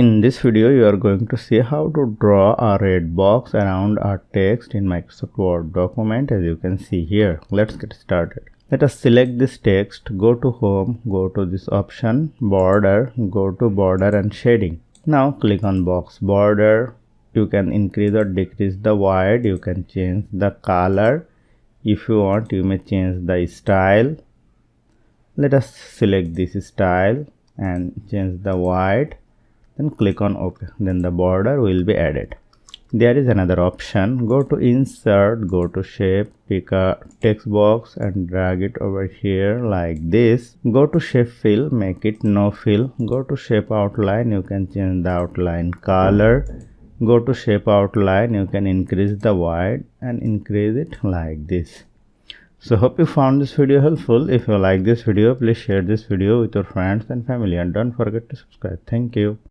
In this video, you are going to see how to draw a red box around our text in Microsoft Word document, as you can see here. Let's get started. Let us select this text, go to Home, go to this option, Border, go to Border and Shading. Now click on Box Border. You can increase or decrease the width, you can change the color. If you want, you may change the style. Let us select this style and change the width. Then click on OK. Then the border will be added. There is another option. Go to Insert, go to Shape, pick a text box and drag it over here like this. Go to Shape Fill, make it no fill. Go to Shape Outline, you can change the outline color. Go to Shape Outline, you can increase the width and increase it like this. So hope you found this video helpful. If you like this video, please share this video with your friends and family and don't forget to subscribe. Thank you.